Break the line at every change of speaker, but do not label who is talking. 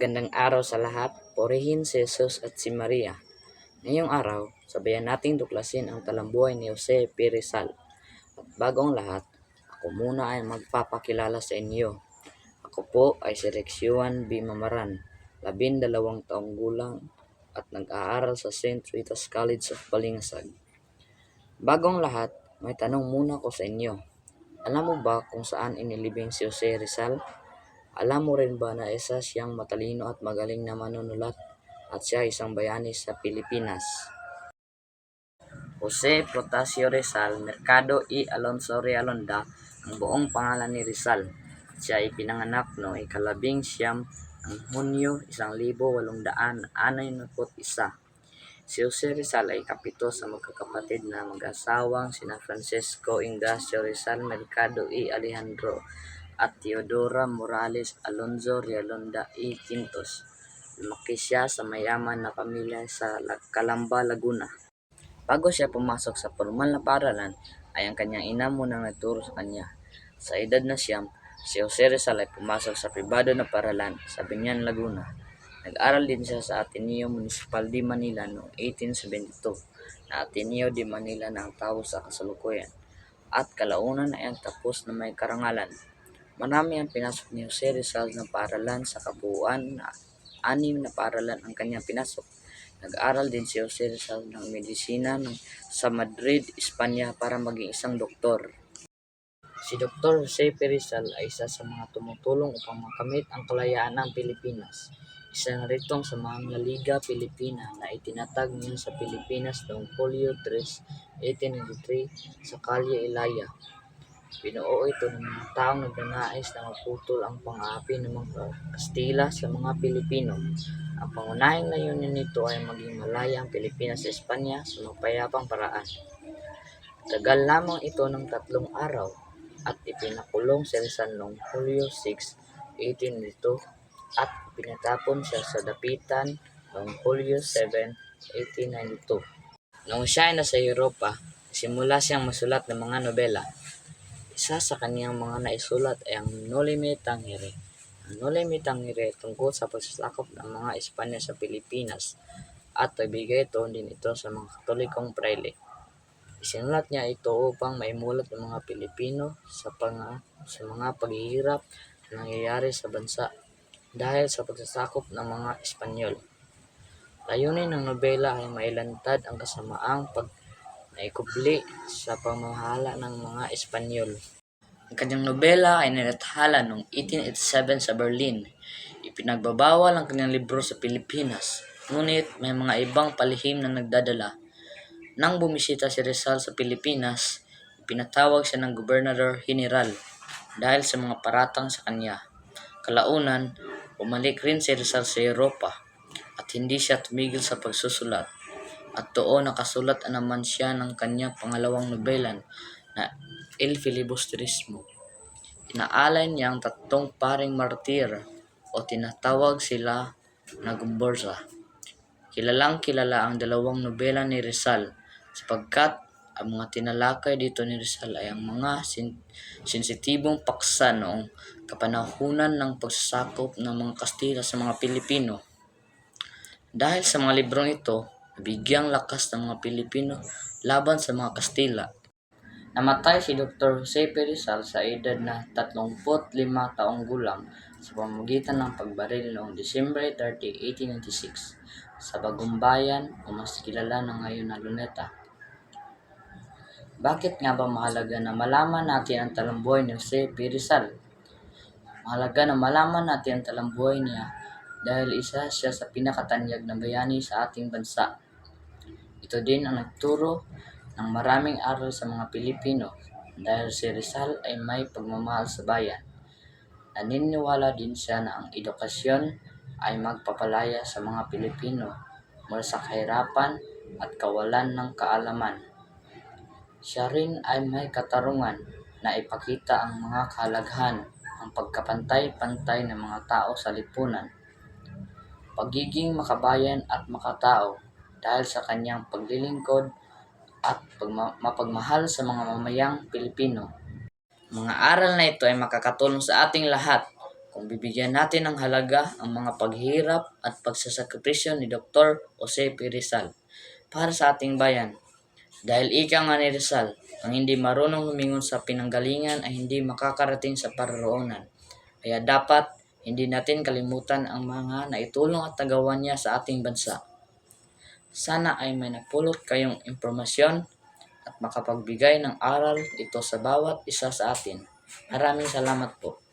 Magandang araw sa lahat. Purihin si Jesus at si Maria. Ngayong araw, sabayan nating tuklasin ang talambuhay ni Jose P. Rizal. At bago ang lahat, ako muna ay magpapakilala sa inyo. Ako po ay si Rex Yuan B. Mamaran, 12 taong gulang at nag-aaral sa St. Rita's College of Balingasag. Bago ang lahat, may tanong muna ko sa inyo. Alam mo ba kung saan inilibing si Jose Rizal? Alam mo rin ba na isa siyang matalino at magaling na manunulat at siya isang bayani sa Pilipinas? Jose Protasio Rizal Mercado y Alonso Realonda ang buong pangalan ni Rizal. Siya ay pinanganak noong ika-19 ng Hunyo 1861. Si Jose Rizal ay kapito sa magkakapatid na mag-asawang sina Francisco Ignacio Rizal Mercado y Alejandro at Teodora Morales Alonzo Realonda y Quintos. Lumaki siya sa mayaman na pamilya sa Calamba, Laguna. Bago siya pumasok sa formal na paaralan, ay ang kanyang ina munang nagturo sa kanya. Sa edad na siyam, si Jose Rizal ay pumasok sa pribado na paaralan sa Biñan, Laguna. Nag-aral din siya sa Ateneo Municipal de Manila noong 1872 na Ateneo de Manila na ang tawag sa kasalukuyan, at kalaunan ay ang tapos na may karangalan. Marami ang pinasok ni Jose Rizal ng paaralan, sa kabuuan na 6 na paaralan ang kanyang pinasok. Nag-aral din si Jose Rizal ng medisina sa Madrid, Espanya para maging isang doktor. Si Dr. Jose P. Rizal ay isa sa mga tumutulong upang makamit ang kalayaan ng Pilipinas. Isa na ritong sa mga Liga Pilipina na itinatag ngayon sa Pilipinas noong Hulyo 3, 1893 sa Calle Ilaya. Binuo ito ng mga taong nagnanais na maputol ang pang-aapi ng mga Kastila sa mga Pilipino. Ang pangunahing layunin nito ay maging malaya ang Pilipinas sa Espanya sa mapayapang paraan. Tagal lamang ito ng 3 araw at ipinakulong si Rizal noong Hulyo 6, 1892 at pinatapon siya sa dapitan noong Hulyo 7, 1892. Noong siya ay nasa Europa, simula siyang masulat ng mga nobela. Isa sa kaniyang mga naisulat ay ang Noli Me Tangere. Ang Noli Me Tangere tungkol sa pagsasakop ng mga Espanya sa Pilipinas at pagbigay din ito sa mga Katolikong prayle. Isinulat niya ito upang maimulat ng mga Pilipino sa mga paghihirap na nangyayari sa bansa dahil sa pagsasakop ng mga Espanyol. Layunin ng nobela ay mailantad ang kasamaang naikubli sa pamamahala ng mga Espanyol. Ang kanyang nobela ay nilathala noong 1887 sa Berlin. Ipinagbabawal ang kanyang libro sa Pilipinas, ngunit may mga ibang palihim na nagdadala. Nang bumisita si Rizal sa Pilipinas, ipinatawag siya ng Gobernador General dahil sa mga paratang sa kanya. Kalaunan, bumalik rin si Rizal sa Europa at hindi siya tumigil sa pagsusulat. At doon nakasulat naman siya ng kanyang pangalawang nobela na El Filibusterismo. Inaalay niya ang 3 paring martir o tinatawag sila na Gomburza. Kilalang kilala ang 2 nobela ni Rizal sapagkat ang mga tinalakay dito ni Rizal ay ang mga sensitibong paksa noong kapanahunan ng pagsasakop ng mga Kastila sa mga Pilipino. Dahil sa mga librong ito, nabigyang lakas ng mga Pilipino laban sa mga Kastila. Namatay si Dr. Jose P. Rizal sa edad na 35 taong gulang sa pamamagitan ng pagbaril noong Disyembre 30, 1896 sa Bagumbayan o mas kilala na ngayon na Luneta. Bakit nga ba mahalaga na malaman natin ang talambuhay ni Jose P. Rizal? Mahalaga na malaman natin ang talambuhay niya dahil isa siya sa pinakatanyag na bayani sa ating bansa. Ito din ang nagturo ng maraming aral sa mga Pilipino dahil si Rizal ay may pagmamahal sa bayan. Naniniwala din siya na ang edukasyon ay magpapalaya sa mga Pilipino mula sa kahirapan at kawalan ng kaalaman. Siya rin ay may katarungan na ipakita ang mga kahalagahan ng pagkapantay-pantay ng mga tao sa lipunan, pagiging makabayan at makatao dahil sa kanyang paglilingkod at mapagmahal sa mga mamayang Pilipino. Mga aral na ito ay makakatulong sa ating lahat kung kung bibigyan natin ng halaga ang mga paghihirap at pagsasakripisyo ni Dr. Jose P. Rizal para sa ating bayan. Dahil ika nga ni Rizal, ang hindi marunong humingon sa pinanggalingan ay hindi makakarating sa paroroonan. Kaya dapat hindi natin kalimutan ang mga naitulong at nagawa niya sa ating bansa. Sana ay may napulot kayong impormasyon at makapagbigay ng aral ito sa bawat isa sa atin. Maraming salamat po.